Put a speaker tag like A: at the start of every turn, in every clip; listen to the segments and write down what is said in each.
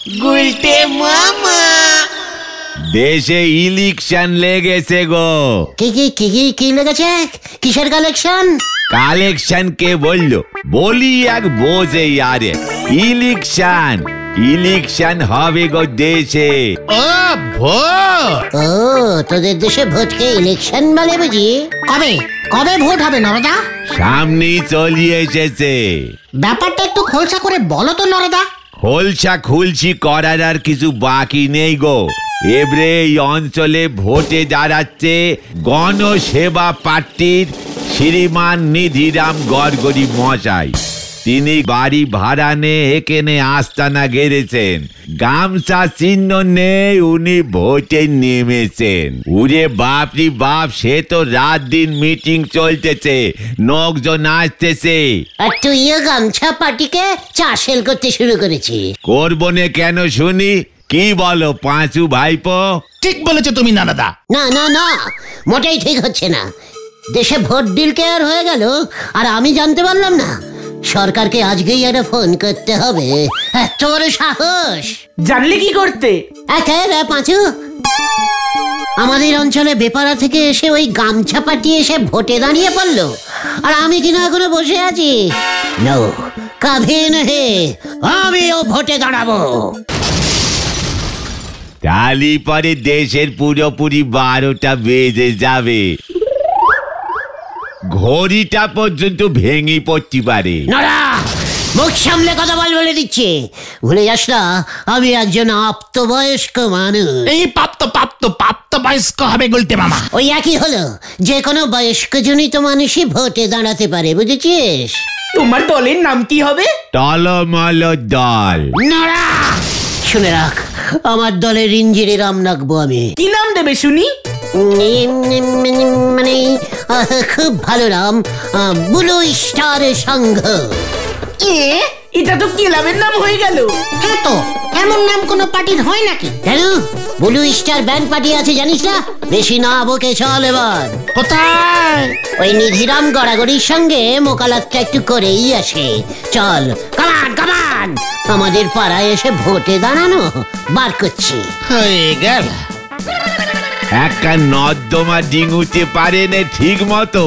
A: গুলটে মামা।
B: দেশে ইলেকশন লেগেছে গো।
C: কি লেগেছে? কিসের কালেকশন?
B: কালেকশন কে বললো? বলি এক বোঝে আরে। ইলেকশন হবে গো দেশে।
A: ও ভোট।
C: ও তোদের দেশে ভোটকে ইলেকশন বলে বুঝি?
D: কবে ভোট হবে নরদা?
B: সামনেই চলিয়ে এসেছে।
D: ব্যাপারটা একটু খোলসা করে বলো তো নরদা।
B: খোলসা খুলছি করার আর কিছু বাকি নেই গো। এবারে এই অঞ্চলে ভোটে দাঁড়াচ্ছে গণসেবা পার্টির শ্রীমান নিধিরাম গড়গড়ি মশাই। তিনি বাড়ি ভাড়া নিয়ে এখানে আস্তানা গেড়েছেন। গামছা চিহ্ন নেই, উনি ভোটে নেমেছেন। উরে বাপরি বাপ, সে তো রাত দিন মিটিং চলতেছে, লোকজন আসতেছে।
C: আর তুইও গামছা পার্টিকে চাষেল করতে শুরু করেছি।
B: করবো না কেন শুনি? কি বলো পাঁচু ভাইপো?
A: ঠিক বলেছো তুমি নানাদা।
C: না মোটেই ঠিক হচ্ছে না। দেশে ভোট ডিল কেয়ার হয়ে গেল আর আমি জানতে পারলাম না। সরকারকে আজকেই একটা ফোন করতে হবে। এত বড় সাহস!
E: জানলে কি করতে?
C: পাঁচু, আমাদের অঞ্চলে বেপারা থেকে এসে ওই গামছা পাঠিয়ে এসে ভোটে দাঁড়িয়ে পড়লো, আর আমি কিনা এখনো বসে আছি। নো, কভি নহি, আমিও ভোটে দাঁড়াবো।
B: তালি পরে দেশের পুরোপুরি 12টা বেজে যাবে। ঘড়িটা পর্যন্ত ভেঙে পড়তে পারে।
C: মুখ সামলে কথা বলে দিচ্ছে। ভুলে যাস না আমি একজন আপ্তবয়স্ক মানুষ।
A: এই প্রাপ্ত বয়স্ক হবে গুলটে মামা।
C: ওই একই হলো, যে কোনো বয়স্ক জনিত মানুষই ভোটে দাঁড়াতে পারে, বুঝেছিস?
E: তোমার দলের নাম কি হবে?
B: টলমল দল।
C: নড়া, শুনে রাখ, আমার দলের ইঞ্জিরে রাম রাখবো আমি।
E: কি নাম দেবে শুনি?
C: মানে খুব ভালো নাম, ব্লু স্টার সংঘ।
E: এটা তো ক্লাবের নাম হয়ে গেল।
D: হ্যাঁ তো, এমন নাম কোনো পার্টির হয় নাকি?
C: কেন? ব্লু স্টার ব্যান্ড পার্টি আছে জানিস না? বেশি না বকে চল এবার।
A: কোথায়?
C: ওই নিধিরাম গড়াগড়ির সঙ্গে মোকালাতটা একটু করেই আসে। চল, কামান আমাদের পাড়ায় এসে ভোটে দাঁড়ানো বার করছি।
A: হয়ে গেল।
B: একটা নর্দমা ডিঙুতে পারে না ঠিক মতো।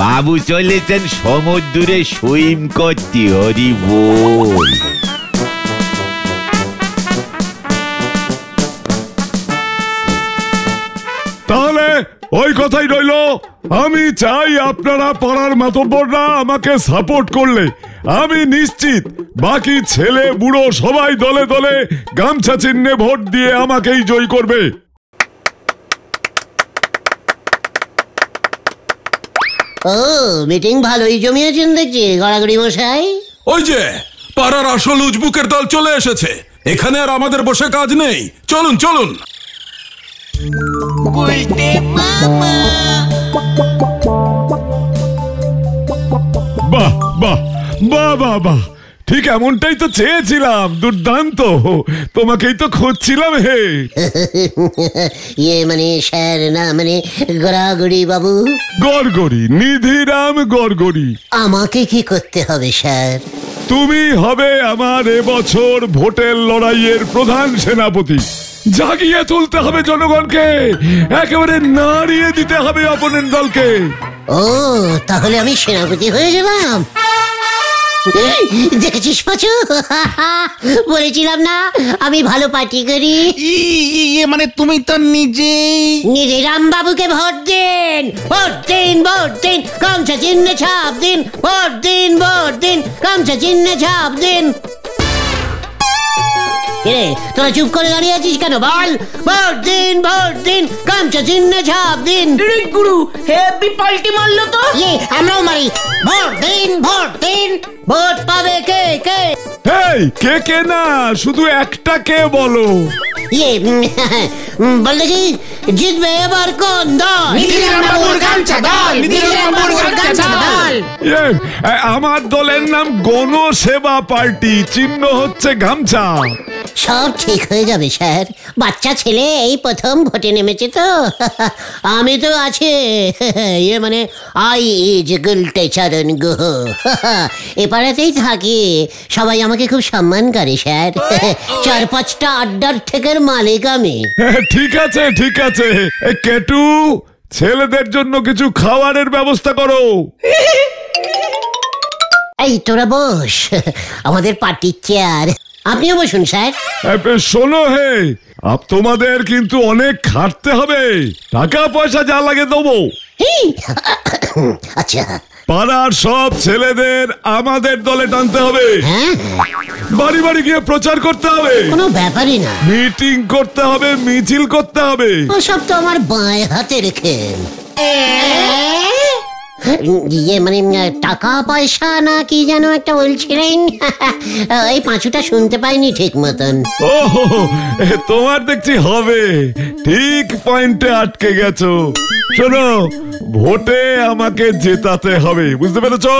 B: বাবু চলেছেন সমুদ্রে সুইম করতে। হরি বল।
F: তাহলে ওই কথাই রইল। আমি চাই আপনারা পাড়ার মাতব্বররা আমাকে সাপোর্ট করলে আমি নিশ্চিত বাকি ছেলে বুড়ো সবাই দলে দলে গামছা চিহ্নে ভোট দিয়ে আমাকেই জয় করবে।
C: ও, মিটিং ভালোই জমিয়েছেন দেখছি গড়াগড়ি মশাই।
G: ওই যে পাড়ার আসল উজবুকের দল চলে এসেছে। এখানে আর আমাদের বসে কাজ নেই, চলুন চলুন।
A: গুলটে মামা।
F: বাহ বাহ বাহ বাহ বাহ, ঠিক এমনটাই তো চেয়েছিলাম। দুর্দান্ত, তোমাকেই তো খুঁজছিলাম। হে
C: মানে স্যার না, মানে গড়াগড়ি বাবু।
F: গড়গড়ি, নিধিরাম গড়গড়ি।
C: আমাকে কি করতে হবে স্যার?
F: তুমি হবে আমার এবছর ভোটের লড়াইয়ের প্রধান সেনাপতি। জাগিয়ে তুলতে হবে জনগণকে, একেবারে নাড়িয়ে দিতে হবে অপোনেন্ট দলকে।
C: ও, তাহলে আমি সেনাপতি হয়ে গেলাম। দেখেছিস পাচু, বলেছিলাম না আমি ভালো পার্টি করি।
A: মানে তুমি তো
C: নিধিরাম বাবুকে ভোট দিন, গামছা চিহ্নে ছাপ দিন, ভোট দিন, গামছা চিহ্নে ছাপ দিন। তোরা চুপ করে দাঁড়িয়ে আছিস কেন? বল, ভোট দিন, গামছা চিহ্নে ছাপ দিন।
E: গুরু হেভি পাল্টি মারলো তো।
C: আমরাও মারি। ভোট দিন। ভোট পাবে কে?
F: কে না, শুধু একটা কে বলো।
C: বল দেখি, জিতবে এবার কোন দল?
F: আমার দলের নাম গণসেবা পার্টি, চিহ্ন হচ্ছে গামছা।
C: সব ঠিক হয়ে যাবে স্যার। বাচ্চা ছেলে এই প্রথম ভোটে নেমেছে তো। আমি তো আছি। মানে আই ইজ গুলটে চরণ গুহ। এপাড়াতেই থাকি, সবাই আমাকে খুব সম্মান করে স্যার। 4-5টা আড্ডার ঠেকের মালিক আমি।
F: ঠিক আছে ঠিক আছে, কেটু ছেলেদের জন্য কিছু খাবারের ব্যবস্থা করো।
C: এই তোরা বস, আমাদের পার্টির চেয়ার। আপনিও বসুন স্যার।
F: শোনো হে, তোমাদের কিন্তু অনেক খাটতে হবে, টাকা পয়সা যা লাগে দেবো।
C: আচ্ছা,
F: পাড়ার সব ছেলেদের আমাদের দলে টানতে হবে, বাড়ি বাড়ি গিয়ে প্রচার করতে হবে,
C: কোনো ব্যাপারই না,
F: মিটিং করতে হবে, মিছিল করতে হবে।
C: ওসব তো আমার বাঁ হাতে রেখে। মানে টাকা পয়সা না কি যেন একটা বলছিলেন, এই পাঁচুটা শুনতে পাইনি ঠিক মতন।
F: ও তোমার দেখছি হবে, ঠিক পয়েন্টে আটকে গেছো। শোনো, ভোটে আমাকে জেতাতে হবে, বুঝতে পেরেছো?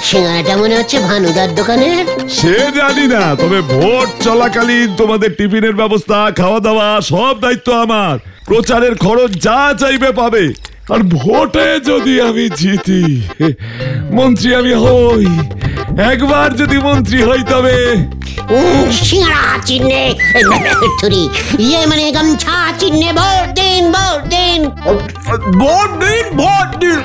C: সিঙ্গারাটা মনে হচ্ছে ভানুদার দোকানের।
F: সে জানি না, তবে ভোট চলাকালীন তোমাদের টিফিনের ব্যবস্থা, খাওয়া দাওয়া সব দায়িত্ব আমার। প্রচারের খরচ যা চাইবে পাবে। আর ভোটে যদি আমি জিতি, মন্ত্রী আমি হই, একবার যদি মন্ত্রী হই তবে
C: সিঙ্গারা চিহ্নে মানে গামছা চিহ্নে ভোট দিন, ভোট দিন,
G: ভোট দিন, ভোট দিন।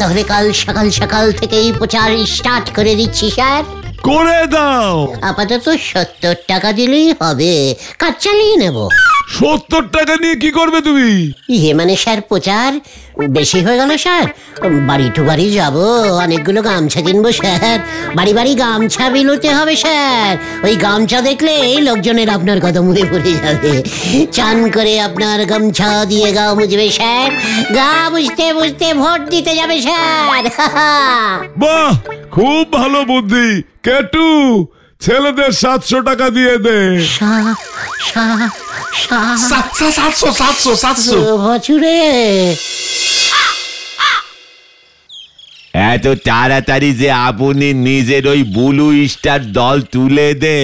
C: তাহলে কাল সকাল সকাল থেকেই প্রচার স্টার্ট করে দিচ্ছি স্যার।
F: করে দাও।
C: আপাতত 70 টাকা দিলেই হবে, কাজ চালিয়ে নেব।
F: 70 টাকা নিয়ে কি করবে তুমি?
C: মানে স্যার প্রচার বেশি হয়ে গেল স্যার। বাড়ি টু বাড়ি যাবো, অনেকগুলো গামছা কিনবো স্যার। বাড়ি বাড়ি গামছা বিলোতে হবে স্যার। ওই গামছা দেখলেই লোকজনের আপনার কথা মনে পড়ে যাবে। চান করে আপনার গামছা দিয়ে গা মুছবে স্যার, গা বুঝতে বুঝতে ভোট দিতে যাবে স্যার।
F: বাহ, খুব ভালো বুদ্ধি। কেটু, ছেলেদের 700 টাকা দিয়ে দে।
G: 700
C: বছরে
B: এত তাড়াতাড়ি যে আপনি নিজের ওই ব্লু স্টার দল তুলে দে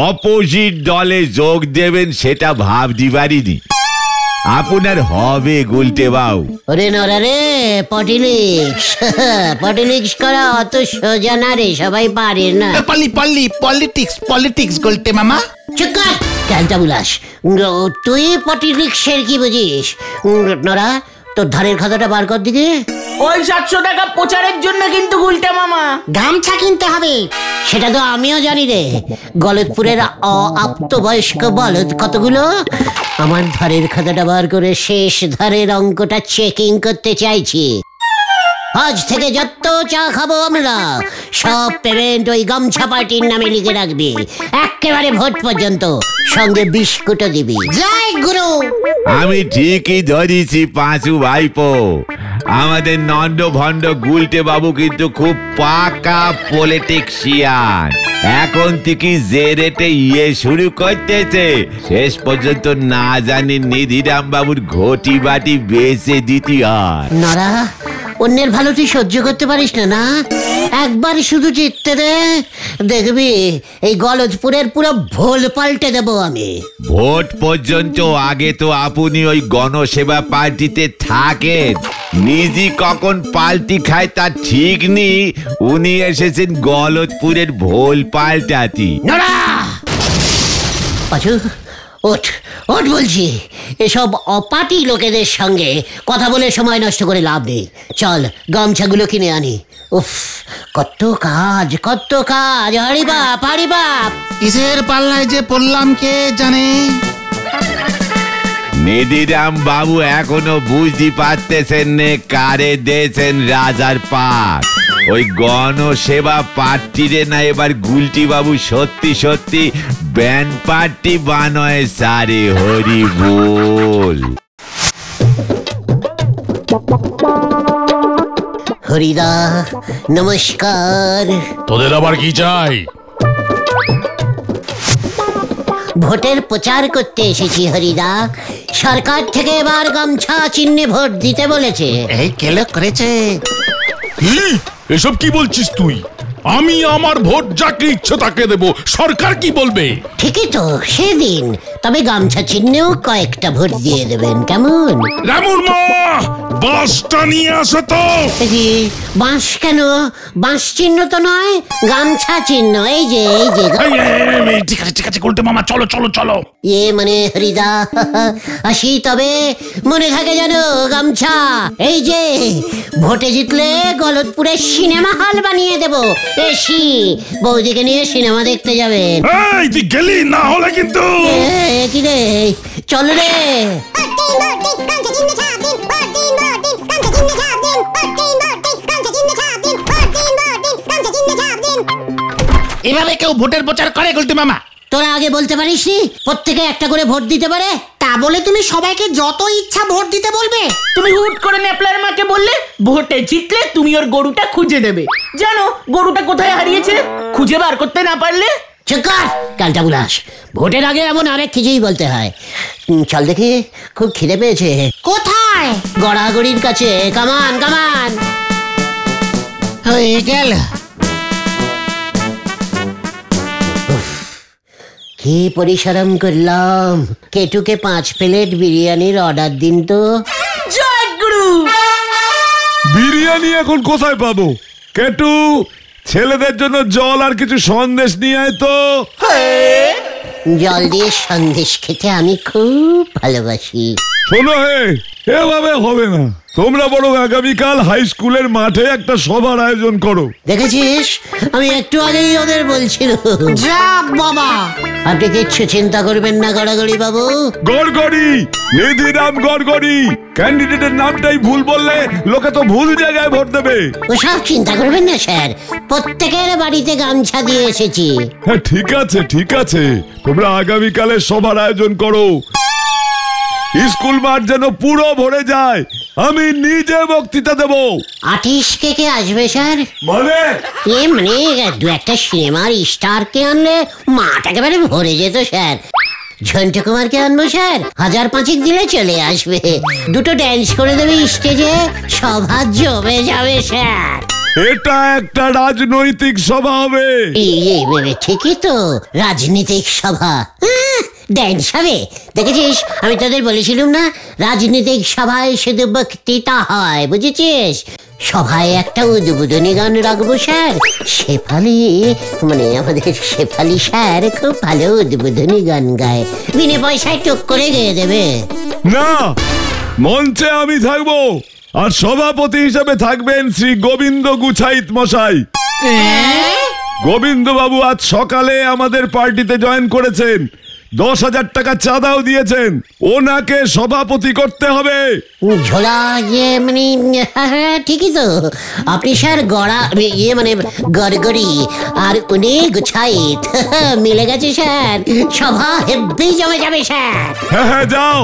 B: অপোজিট দলে যোগ দেবেন সেটা ভাবতে পারিনি। আপনার হবে গুলটে বাবু।
C: ওরে নরা রে, পলিটিক্স করা অত সোজা না রে, সবাই পারে না।
A: পলিটিক্স গুলটে মামা।
C: চুপ কর ক্যালটা বুলাস, তুই পলিটিক্সের কি বুঝিস? নরা, তোর ধারের খাতাটা বার কর দিকে।
E: ওই 700 টাকা প্রচারের জন্য কিন্তু গুলটে মামা
D: গামছা কিনতে হবে।
C: সেটা তো আমিও জানি রে। গলতপুরের অপ্রাপ্তবয়স্ক বলদ কতগুলো। আমার ধারের খাতাটা বার করে শেষ ধারের অঙ্কটা চেকিং করতে চাইছি। আজ থেকে যত চা খাবো আমরা, সব পেমেন্ট ওই গামছা পার্টির নামে লিখে রাখবি, একেবারে ভোট পর্যন্ত। সঙ্গে বিস্কুটও দিবি।
D: জয় গুরু।
B: আমি ঠিকই ধরেছি পাঁচু ভাইপো, আমাদের নন্দ ভণ্ড গুলটে বাবু কিন্তু খুব পাকা পলিটিক্সিয়ান। এখন থেকে যে রেটে শুরু করতেছে, শেষ পর্যন্ত না জানি নিধিরাম বাবুর ঘটি বাটি বেচে দিতে হয়।
C: নরা, অন্যের ভালো তুই সহ্য করতে পারিস না? না, একবার শুধু জিততে দে, দেখবি এই গলদপুরের পুরো ভোল পাল্টে দেবো আমি।
B: ভোট পর্যন্ত আগে তো আপনি ওই গণসেবা পার্টিতে থাকেন, নিজে কখন পাল্টি খায় তার ঠিক নেই, উনি এসেছেন গলদপুরের ভোল পাল্টাতি।
C: নরা, পাঁচু ওঠ, ওঠ বলছি। এসব অপাটি লোকেদের সঙ্গে কথা বলে সময় নষ্ট করে লাভ নেই। চল গামছাগুলো কিনে আনি। উফ, কত কাজ, কত কাজ। হারি বাপ, হারি বাপ।
A: কিসের পাল্লায় যে পড়লাম কে জানে।
B: নিধিরাম বাবু এখনো বুঝতে পারতেছেন নে কারে দিয়েছেন রাজার পাক। ওই গণসেবা পার্টিরে না এবার গুলটি বাবু সত্যি সত্যি ব্যান্ড পার্টি বানয় সারে। হরি বল।
C: হরিদা নমস্কার।
H: তোদের আবার কি চাই?
C: ভোটের প্রচার করতে এসেছি হরিদা। সরকার থেকে এবার গামছা চিহ্নে ভোট দিতে বলেছে।
A: এই কেলো করেছে।
G: এসব কি বলছিস তুই? আমি আমার ভোট যাকে ইচ্ছে তাকে দেব, সরকার কি বলবে?
C: ঠিকই তো, সেদিন। তবে গামছা চিহ্নেও কয়েকটা ভোট দিয়ে দেবেন, কেমন?
G: রামুর মা, বাসটা নিয়ে আসো তো।
C: বাঁশ কেন? বাঁশ চিহ্ন তো নয়, গামছা চিহ্ন। এই যে
G: ঠিক আছে ঠিক আছে, গুলটে মামা চলো চলো চলো।
C: মানে হরিদা, আসি তবে মনে থাকে যেন গামছা। এই যে ভোটে জিতলে গলতপুরে সিনেমা হল বানিয়ে দেব। এসি বৌদিকে নিয়ে সিনেমা দেখতে যাবেন।
G: এই তুই গেলি না হলে কিন্তু।
C: কি রে, চল রে।
A: এভাবে কেউ ভোটের প্রচার করে গুলটে মামা?
C: তোরা আগে বলতে পারিসনি প্রত্যেকে একটা করে ভোট দিতে পারে?
D: তা বলে তুমি সবাইকে যত ইচ্ছা ভোট দিতে বলবে?
E: তুমি হুট করে ন্যাপলার মাকে বললে ভোটে জিতলে তুমি ওর গরুটা খুঁজে দেবে। জানো গরুটা কোথায় হারিয়েছে? খুঁজে বার করতে না পারলে?
C: চুকার কালটা বুলাস, ভোটের আগে এমন আরেক কিছুই বলতে হয়। চল দেখি, খুব খিদে পেয়েছে।
D: কোথায়?
C: গড়াগড়ির কাছে। কামান কামান।
A: হয়ে গেল।
C: কি পরিশ্রম করলাম। কেটুকে 5 প্লেট বিরিয়ানির অর্ডার দিন তো।
E: জয় গুরু।
F: বিরিয়ানি এখন কোথায় পাবো? কেটু, ছেলেদের জন্য জল আর কিছু সন্দেশ নিয়ে আয় তো।
C: জল দিয়ে সন্দেশ খেতে আমি খুব ভালোবাসি।
F: শোনো হে, এভাবে হবে না। তোমরা বরং আগামীকাল হাই স্কুলের মাঠে একটা সভার আয়োজন করো।
C: দেখেছিস, আমি একটু আগেই ওদের বলছিলাম।
D: যা বাবা,
C: আপনি কিচ্ছু চিন্তা করবেন না গড়াগড়ি বাবু।
F: গড়গড়ি, নিধিরাম গড়গড়ি। ক্যান্ডিডেটের নামটাই ভুল বললে লোকে তো ভুল জায়গায় ভোট দেবে।
C: ওসব চিন্তা করবেন না স্যার, প্রত্যেকের বাড়িতে গামছা দিয়ে এসেছি।
F: হ্যাঁ ঠিক আছে ঠিক আছে, তোমরা আগামীকালের সভার আয়োজন করো। স্কুল মাঠ যেন পুরো ভরে যায়। আমি নিজে বক্তৃতা দেব।
C: আর্টিস্ট কে আসবে স্যার?
F: মানে
C: মানে 2-একটা সিনেমার স্টারকে আনলে মাঠ একেবারে ভরে যেত স্যার। ঝন্টু কুমারকে আনবো স্যার, 1000-5 দিলে চলে আসবে। 2টো ড্যান্স করে দেবে স্টেজে, সভা জমে যাবে স্যার।
F: এটা একটা রাজনৈতিক সভা হবে।
C: ঠিকই তো, রাজনৈতিক সভা। ড্যান্স হবে। দেখেছিস, আমি তোদের বলেছিলাম না, রাজনৈতিক সভায় শুধু বক্তৃতা হয়, বুঝেছিস? সভায় একটা উদ্বোধনী গান রাখবো স্যার। শেফালি, মানে আমাদের শেফালি স্যার খুব ভালো উদ্বোধনী গান গায়, বিনা পয়সায় টুক করে গেয়ে দেবে।
F: না, মঞ্চে আমি থাকবো, আর সভাপতি হিসেবে থাকবেন শ্রী গোবিন্দ গুছাইত মশাই। গোবিন্দ বাবু আজ সকালে আমাদের পার্টিতে জয়েন করেছেন, 10,000 টাকা চাঁদাও দিয়েছেন। ওনাকে সভাপতি করতে হবে।
C: ঝোলা মানে ঠিকই তো। আপনি স্যার গড়া মানে গড়গড়ি, আর উনি গুছাইত, মিলে গেছে স্যার। সভা হেব্বি জমে যাবে স্যার।
F: হ্যাঁ হ্যাঁ, যাও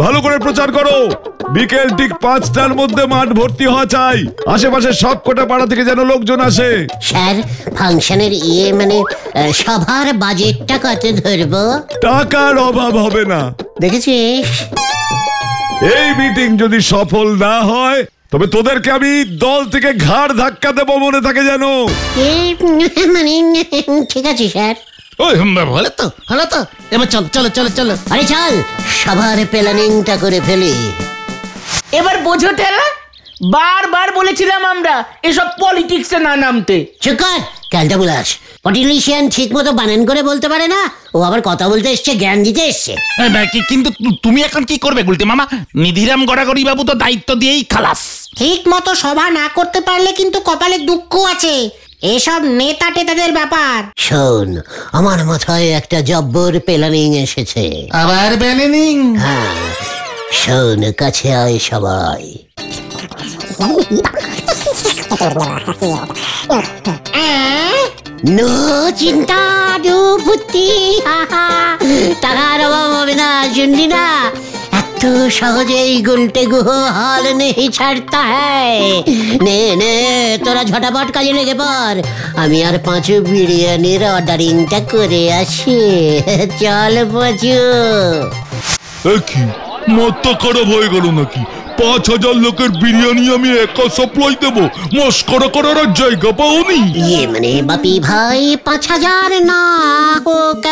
F: ভালো করে প্রচার করো। বিকেল ঠিক 5টার মধ্যে মাঠ ভর্তি হওয়া চাই। আশেপাশে সব কটা পাড়া থেকে যেন লোকজন আসে।
C: স্যার, ফাংশনের মানে সভার বাজেটটা কত ধরবো?
F: টাকার অভাব হবে না।
C: দেখেছিস,
F: এই মিটিং যদি সফল না হয় তবে তোদেরকে আমি দল থেকে ঘাড় ধাক্কা দেবো, মনে থাকে যেন।
C: মানে ঠিক আছে স্যার।
A: হলো তো হলো তো, এবার চল চলো চলো চলো।
C: আরে চল, সভার প্ল্যানিংটা করে ফেলি।
E: এবার বোঝো ঠেলা, বারবার বলেছিলাম আমরা এসব পলিটিক্সে না নামতে।
C: চুকার ক্যালটা বুলাস, পলিটিশিয়ান ঠিক মতো বানান করে বলতে পারে না। ও আবার কথা বলতে এসছে, জ্ঞান দিতে এসছে।
A: কিন্তু তুমি এখন কি করবে গুলটে মামা? নিধিরাম গড়াগড়ি বাবু তো দায়িত্ব দিয়েই খালাস।
D: ঠিক মতো সভা না করতে পারলে কিন্তু কপালে দুঃখ আছে। এসব নেতা টেতাদের ব্যাপার।
C: শোন, আমার মাথায় একটা জব্বর প্ল্যানিং এসেছে।
A: আবার প্ল্যানিং?
C: হ্যাঁ, শোন, কাছে আয় সবাই। নো চিন্তা, নো বুদ্ধি, টাকার অভাব হবে না, শুনলি না? এত तू সহজেই গুলটে গুহ হাল নেই ছাড়তা হ্যায়। নে নে তোরা ঝটাপট কাজে লেগে পড়, আমি আর পাঁচু বিরিয়ানির অর্ডারিংটা করে আসি। চল পাঁচু।
F: কি মাথা খারাপ হয়ে গেল নাকি? 5000 লোকের বিরিয়ানি আমি একা সাপ্লাই দেবো? মস্করা করার আর জায়গা পাওনি?
C: ইয়ে মানে বাপি ভাই 5000 না হোক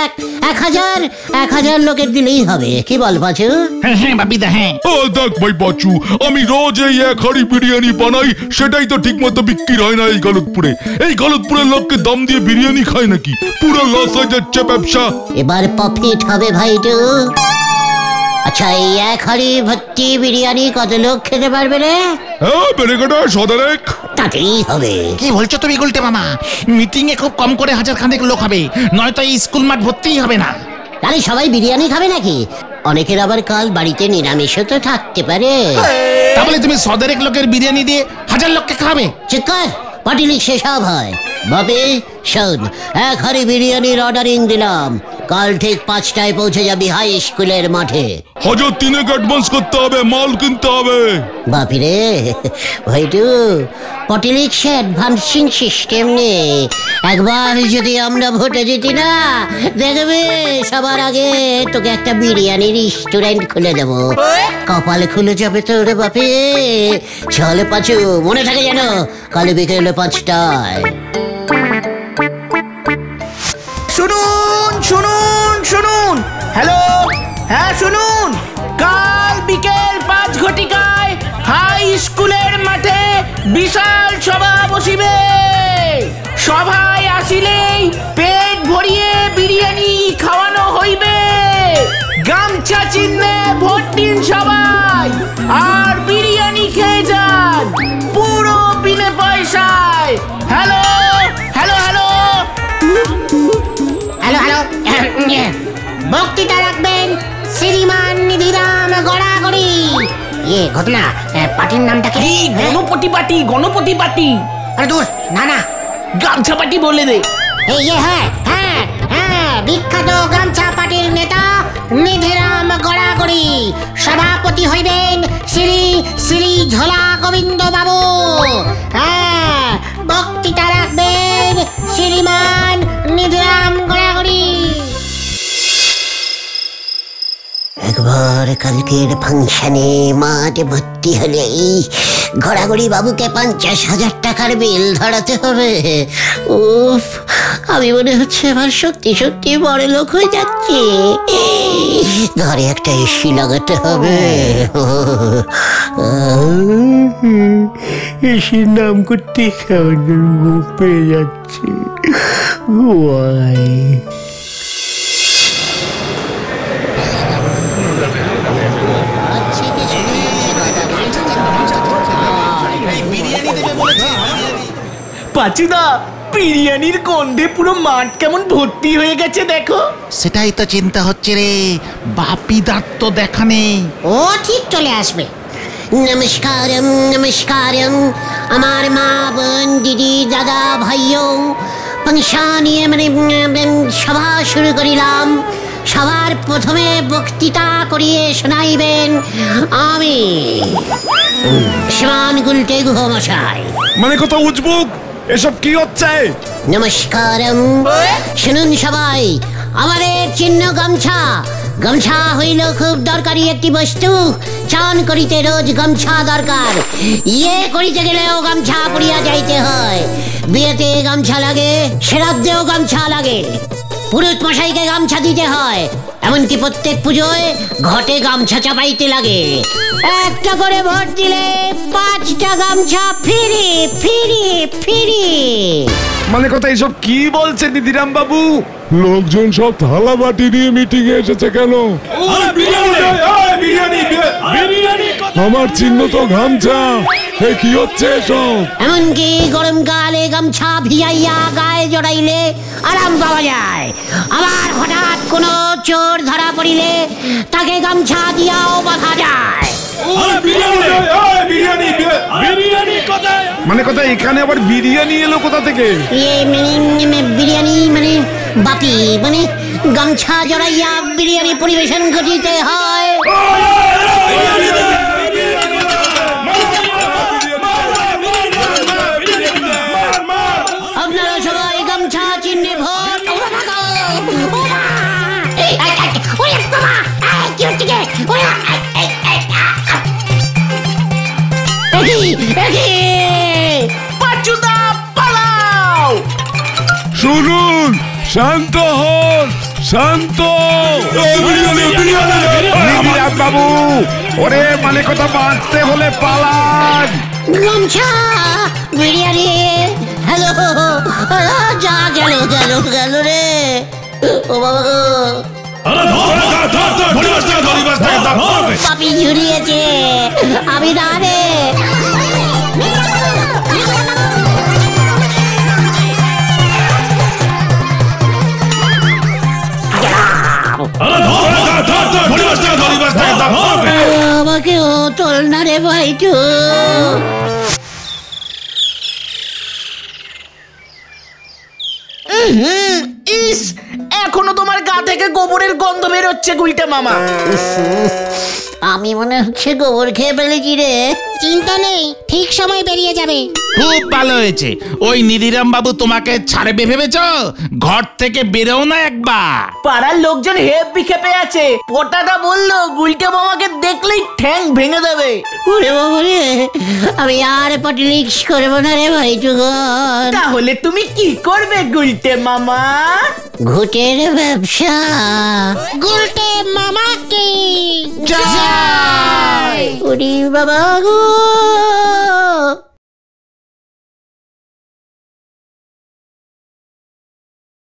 C: 1000 লোকের দিলেই হবে, কি বল পাঁচু?
A: হ্যাঁ হ্যাঁ বাপিদা হ্যাঁ।
F: দেখ ভাই বাচু, আমি রোজ এই 1 হাঁড়ি বিরিয়ানি বানাই, সেটাই তো ঠিক মতো বিক্রি হয় না এই গলতপুরে। এই গলতপুরের লোককে দাম দিয়ে বিরিয়ানি খায় নাকি? পুরো লস হয়ে যাচ্ছে ব্যবসা।
C: এবার প্রফিট হবে ভাইটু। আচ্ছা এই 1 হাঁড়ি ভর্তি বিরিয়ানি কত লোক খেতে পারবে রে?
F: হ্যাঁ বেরেকাটা সদারেক
C: তাতেই হবে।
A: কি বলছো তুমি গুলটে মামা? মিটিং এ খুব কম করে 1000 খানেক লোক হবে, নয়তো এই স্কুল মাঠ ভর্তিই হবে না।
C: আরে সবাই বিরিয়ানি খাবে নাকি? অনেকের আবার কাল বাড়িতে নিরামিষও তো থাকতে পারে।
A: তাহলে তুমি 100 লোকের বিরিয়ানি দিয়ে 1000 লোককে খাবে?
C: চিৎকার পাটিলি সেসব হয়। বাপি শোন, 1 হাঁড়ি বিরিয়ানির অর্ডারিং দিলাম, কাল ঠিক 5টায় পৌঁছে যাবি হাই স্কুলের মাঠে।
F: 1003 অ্যাডভান্স করতে হবে, মাল কিনতে হবে।
C: বাপি রে ভাইটু, পটিলিক সে অ্যাডভান্সিং সিস্টেম নেই। একবার যদি আমরা ভোটে জিতি না, দেখবে সবার আগে তোকে একটা বিরিয়ানি রেস্টুরেন্ট খুলে দেব। কপালে খুলে যাবে তো রে বাপি। চলে পাঁচু, মনে থাকে যেন, কাল বিকেলে 5টায়।
E: শুনুন শুনুন শুনুন, হ্যালো, হ্যাঁ শুনুন, কাল বিকেল 5 ঘটিকায় হাই স্কুলের মাঠে বিশাল সভা বসিবে। সভায় আসিলেই পেট ভরিয়ে বিরিয়ানি খাওয়ানো হইবে। গামছা চিহ্নে ভোট দিন সবাই, আর বিরিয়ানি খেয়ে যান পুরো বিনে পয়সায়। Hello hello hello
D: hello hello বক্তৃতা রাখবেন শ্রীমান নিধিরাম গড়াগড়ি। ঘটনা পার্টির নামটা কি?
E: Ganapati party, Ganapati party.
D: আরে দূর, না না,
E: গামছা পার্টি বলে দে।
D: হ্যাঁ হ্যাঁ হ্যাঁ, বিখ্যাত গামছা পার্টির নেতা নিধিরাম গড়াগড়ি। সভাপতি হইবেন শ্রী শ্রী ঝোলা গোবিন্দ বাবু। হ্যাঁ, বক্তৃতা রাখবেন শ্রীমান নিধিরাম গড়াগড়ি।
C: একবার কালকের ফাংশনে মাঠে ভর্তি হলেই ঘোরাঘুরি বাবুকে 50,000 টাকার বিল ধরাতে হবে। উফ, আমি মনে হচ্ছে এবার সত্যি সত্যি বড় লোক হয়ে যাচ্ছি। ঘরে একটা এসি লাগাতে হবে। এসির নাম করতে খাওয়ানোর পেয়ে যাচ্ছে।
E: পাচুদা, বিরিয়ানির গন্ধে পুরো মাঠ কেমন ভর্তি হয়ে গেছে দেখো।
A: সেটাই তো চিন্তা হচ্ছে রে, বাপিদার তো দেখা নেই।
D: ও ঠিক চলে আসবে।
C: নমস্কারম নমস্কারম, আমার মা বোন দিদি দাদা ভাইও, ফাংশানিয়ে মানে সভা শুরু করিলাম। সবার প্রথমে বক্তৃতা করিয়ে শোনাইবেন আমি, শ্রীমান গুলটে গুহ মশাই।
F: মানে কথা উজবুক, এসব কি হচ্ছে?
C: নমস্কারম, শুনুন সবাই, আমাদের চিহ্ন গামছা। গামছা হইল খুব দরকারি একটি বস্তু। চান করিতে রোজ গামছা দরকার। ইয়ে করিতে গেলেও গামছা পরিয়া যাইতে হয়। বিয়েতে গামছা লাগে, শ্রাদ্ধেও গামছা লাগে, পুরুষ মশাইকে গামছা দিতে হয়, এমনকি প্রত্যেক পুজোয় ঘটে গামছা চাপাইতে লাগে। একটা করে ভোট দিলে 5টা গামছা ফ্রি ফ্রি ফ্রি।
F: মানে কথা এইসব কি বলছে দিদিরাম বাবু? লোকজন সব থালা বাটি নিয়ে মিটিং এ এসেছে কেন? আমার চিহ্ন তো গামছা। কি হচ্ছে এসব?
C: এমনকি গরমকালে গামছা ভিজাইয়া গায়ে জড়াইলে আরাম পাওয়া যায়। আবার হঠাৎ কোনো চোর ধরা পড়িলে তাকে গামছা দিয়াও বাঁধা যায়।
F: মানে কথা এখানে আবার বিরিয়ানি এলো কোথা থেকে?
C: বিরিয়ানি মানে বাপি, মানে গামছা জড়াইয়া বিরিয়ানি পরিবেশন করিতে হয়। আপনারা সবাই গামছা চিহ্নে ভোট।
E: পাঁচুদা পালাও।
F: শুনুন, শান্ত হন, শান্ত।
B: নিধিরাম বাবু, ওরে মালিকতা বাঁচতে হলে পালান।
C: গামছা বিরিয়ানি, হ্যালো, যা গেল গেল গেল রে। ও বাবা গো, পাপি ঝুলিয়েছে, আমি না রে। আমাকে ও তোল না রে ভাইটু।
E: ইস, এখনো তোমার গা থেকে গোবরের গন্ধ বেরোচ্ছে গুলটে মামা।
C: আমি মনে হচ্ছে গোবর খেয়ে ফেলেছি রে।
D: চিন্তা নেই, ঠিক সময় বেরিয়ে যাবে।
A: খুব ভালো হয়েছে। ওই নিধিরাম বাবু তোমাকে ছাড়বে ভেবেছ? ঘর থেকে বেরোও না একবার।
E: পাড়ার লোকজন হেব্বি খেপে আছে। পোটাটা বললো গুলটে মামাকে দেখলেই ঠ্যাং ভেঙে দেবে।
C: ওরে বাবা রে, আমি আর পটিলিক্স করবো না রে ভাইটু।
E: তাহলে তুমি কি করবে গুলটে মামা?
C: ঘুটের ব্যবসা।
D: গুলটে মামাকে
E: জয়।
C: ওরে বাবা গো।